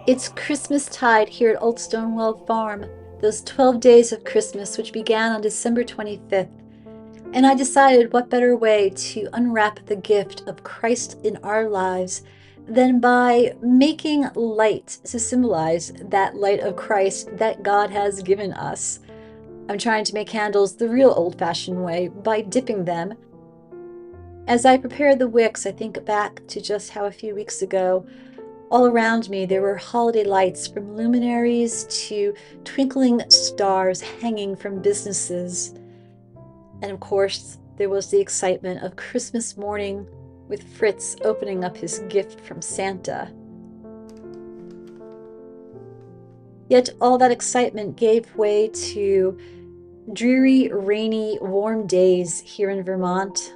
It's Christmastide here at Old Stonewall Farm, those 12 days of Christmas which began on December 25th. And I decided what better way to unwrap the gift of Christ in our lives than by making light to symbolize that light of Christ that God has given us. I'm trying to make candles the real old-fashioned way by dipping them. As I prepare the wicks, I think back to just how a few weeks ago all around me, there were holiday lights from luminaries to twinkling stars hanging from businesses. And of course, there was the excitement of Christmas morning with Fritz opening up his gift from Santa. Yet all that excitement gave way to dreary, rainy, warm days here in Vermont.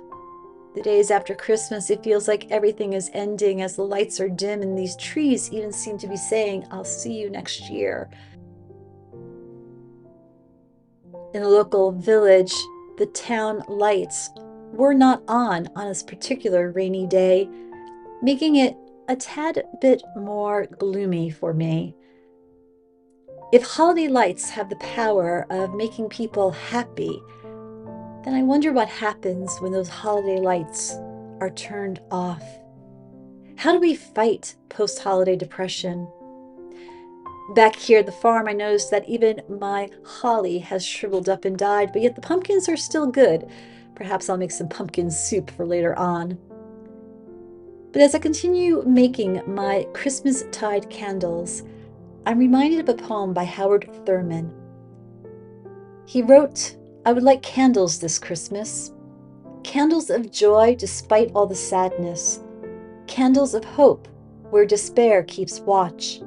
The days after Christmas, it feels like everything is ending as the lights are dim and these trees even seem to be saying, "I'll see you next year." In the local village, the town lights were not on this particular rainy day, making it a tad bit more gloomy for me. If holiday lights have the power of making people happy, then I wonder what happens when those holiday lights are turned off. How do we fight post-holiday depression? Back here at the farm, I noticed that even my holly has shriveled up and died, but yet the pumpkins are still good. Perhaps I'll make some pumpkin soup for later on. But as I continue making my Christmastide candles, I'm reminded of a poem by Howard Thurman. He wrote, "I would like candles this Christmas, candles of joy despite all the sadness, candles of hope where despair keeps watch,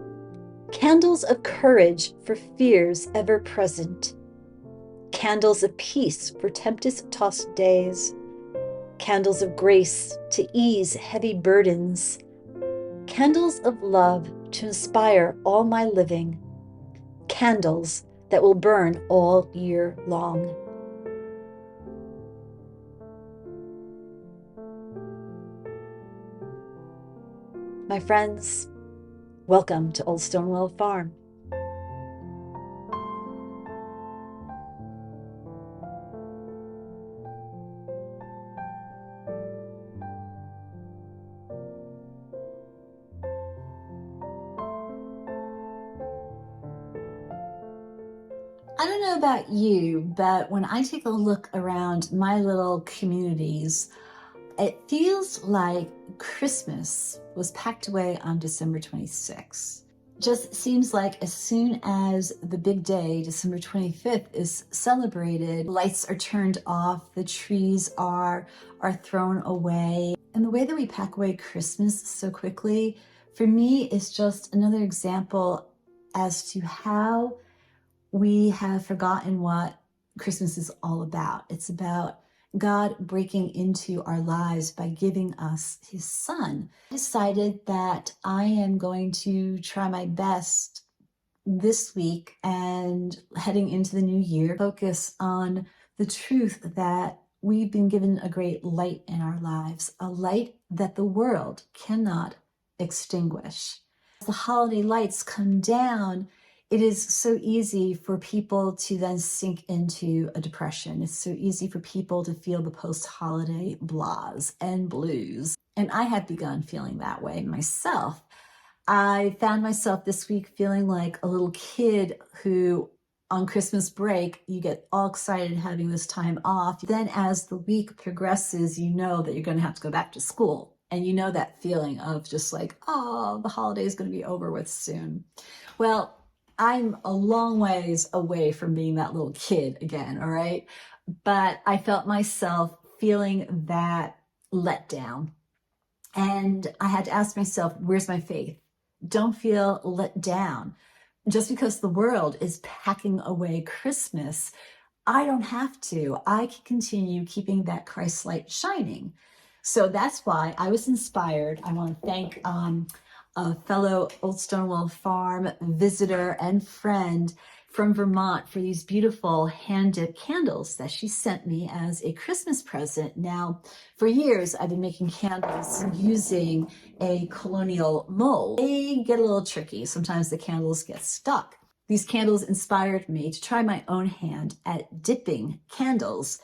candles of courage for fears ever present, candles of peace for tempest-tossed days, candles of grace to ease heavy burdens, candles of love to inspire all my living, candles that will burn all year long." My friends, welcome to Old Stonewall Farm. I don't know about you, but when I take a look around my little communities, it feels like Christmas was packed away on December 26th. Just seems like as soon as the big day, December 25th, is celebrated, lights are turned off, the trees are thrown away. And the way that we pack away Christmas so quickly, for me, is just another example as to how we have forgotten what Christmas is all about. It's about God breaking into our lives by giving us his son. I decided that I am going to try my best this week and heading into the new year, focus on the truth that we've been given a great light in our lives, a light that the world cannot extinguish. As the holiday lights come down, it is so easy for people to then sink into a depression. It's so easy for people to feel the post-holiday blahs and blues. And I have begun feeling that way myself. I found myself this week feeling like a little kid who on Christmas break, you get all excited having this time off. Then as the week progresses, you know that you're going to have to go back to school. And you know that feeling of just like, oh, the holiday is going to be over with soon. Well, I'm a long ways away from being that little kid again, all right? But I felt myself feeling that letdown. And I had to ask myself, where's my faith? Don't feel let down. Just because the world is packing away Christmas, I don't have to. I can continue keeping that Christ light shining. So that's why I was inspired. I want to thank a fellow Old Stonewall Farm visitor and friend from Vermont for these beautiful hand-dipped candles that she sent me as a Christmas present. Now, for years, I've been making candles using a colonial mold. They get a little tricky. Sometimes the candles get stuck. These candles inspired me to try my own hand at dipping candles.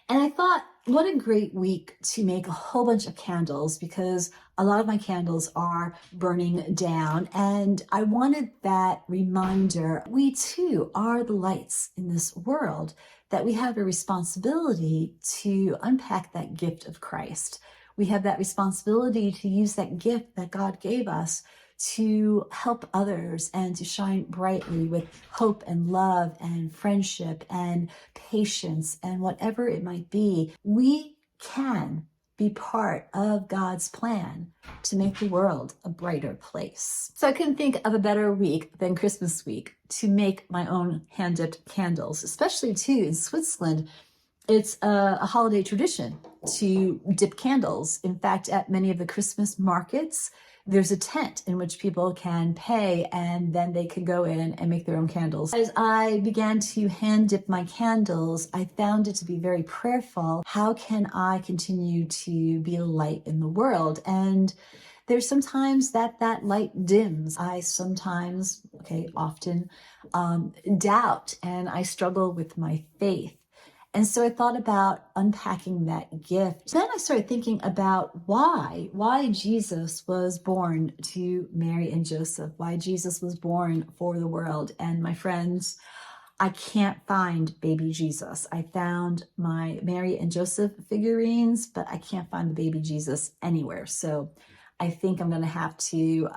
And I thought, what a great week to make a whole bunch of candles, because a lot of my candles are burning down. And I wanted that reminder, we too are the lights in this world, that we have a responsibility to unpack that gift of Christ. We have that responsibility to use that gift that God gave us to help others and to shine brightly with hope and love and friendship and patience and whatever it might be. We can be part of God's plan to make the world a brighter place. So I couldn't think of a better week than Christmas week to make my own hand-dipped candles, especially too in Switzerland. It's a holiday tradition to dip candles. In fact, at many of the Christmas markets, there's a tent in which people can pay and then they can go in and make their own candles. As I began to hand dip my candles, I found it to be very prayerful. How can I continue to be a light in the world? And there's sometimes that light dims. I sometimes, often doubt, and I struggle with my faith. And so I thought about unpacking that gift. Then I started thinking about why Jesus was born to Mary and Joseph, why Jesus was born for the world. And my friends, I can't find baby Jesus. I found my Mary and Joseph figurines, but I can't find the baby Jesus anywhere. So I think I'm going to have to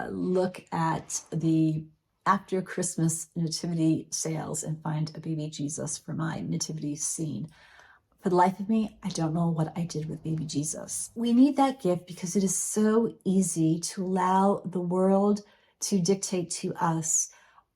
look at the after Christmas nativity sales and find a baby Jesus for my nativity scene. For the life of me, I don't know what I did with baby Jesus. We need that gift because it is so easy to allow the world to dictate to us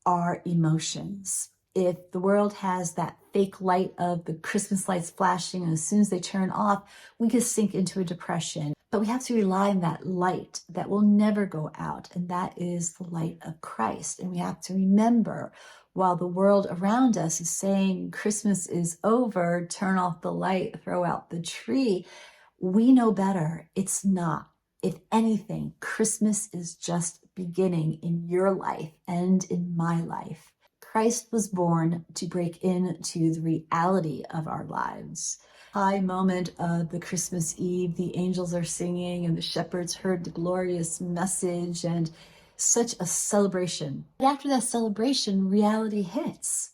our emotions. If the world has that fake light of the Christmas lights flashing, and as soon as they turn off, we could sink into a depression. But we have to rely on that light that will never go out, and that is the light of Christ. And we have to remember, while the world around us is saying Christmas is over, turn off the light, throw out the tree, we know better. It's not. If anything, Christmas is just beginning in your life and in my life. Christ was born to break into the reality of our lives. High moment of the Christmas Eve, the angels are singing and the shepherds heard the glorious message, and such a celebration. But after that celebration, reality hits.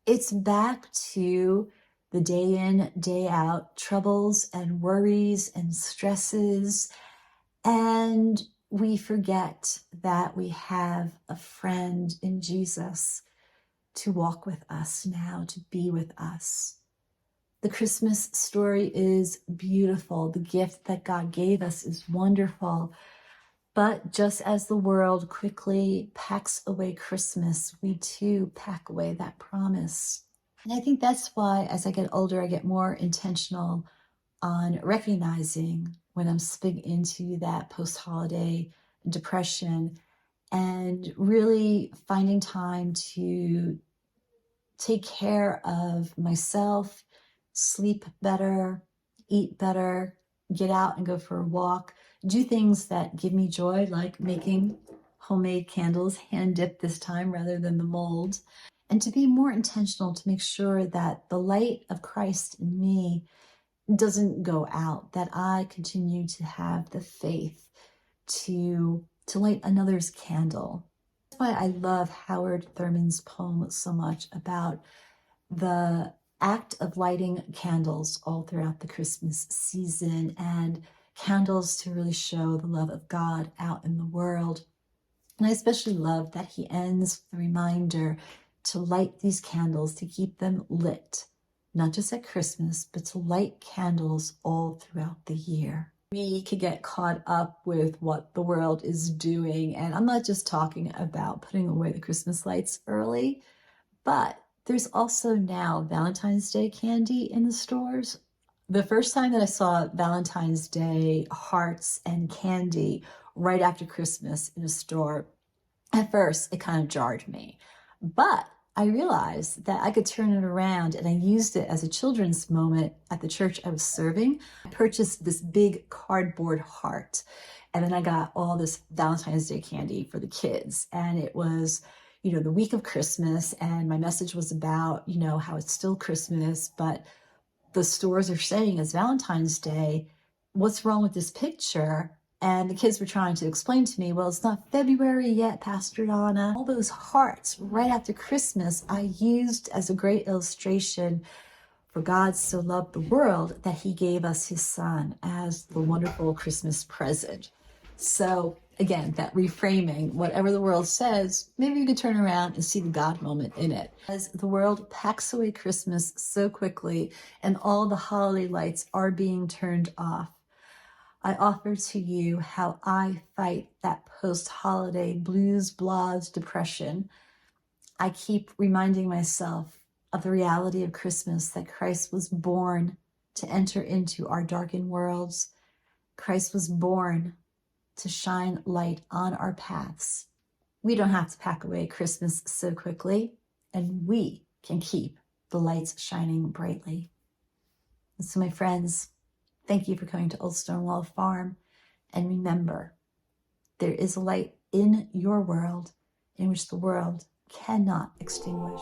It's back to the day in, day out troubles and worries and stresses, and we forget that we have a friend in Jesus to walk with us now, to be with us. The Christmas story is beautiful. The gift that God gave us is wonderful. But just as the world quickly packs away Christmas, we too pack away that promise. And I think that's why, as I get older, I get more intentional on recognizing when I'm slipping into that post-holiday depression and really finding time to take care of myself, sleep better, eat better, get out and go for a walk, do things that give me joy, like making homemade candles, hand dipped this time rather than the mold, and to be more intentional to make sure that the light of Christ in me doesn't go out, that I continue to have the faith to light another's candle. That's why I love Howard Thurman's poem so much about the act of lighting candles all throughout the Christmas season, and candles to really show the love of God out in the world. And I especially love that he ends with the reminder to light these candles, to keep them lit, not just at Christmas, but to light candles all throughout the year. We could get caught up with what the world is doing, and I'm not just talking about putting away the Christmas lights early, but there's also now Valentine's Day candy in the stores. The first time that I saw Valentine's Day hearts and candy right after Christmas in a store, at first it kind of jarred me. But I realized that I could turn it around, and I used it as a children's moment at the church I was serving. I purchased this big cardboard heart, and then I got all this Valentine's Day candy for the kids. And it was, the week of Christmas, and my message was about, how it's still Christmas, but the stores are saying it's Valentine's Day. What's wrong with this picture? And the kids were trying to explain to me, well, it's not February yet, Pastor Donna. All those hearts right after Christmas, I used as a great illustration for God so loved the world that he gave us his son as the wonderful Christmas present. So again, that reframing, whatever the world says, maybe you could turn around and see the God moment in it. As the world packs away Christmas so quickly and all the holiday lights are being turned off, I offer to you how I fight that post-holiday blues, blahs, depression. I keep reminding myself of the reality of Christmas, that Christ was born to enter into our darkened worlds. Christ was born to shine light on our paths. We don't have to pack away Christmas so quickly, and we can keep the lights shining brightly. And so, my friends, thank you for coming to Old Stonewall Farm. And remember, there is a light in your world in which the world cannot extinguish.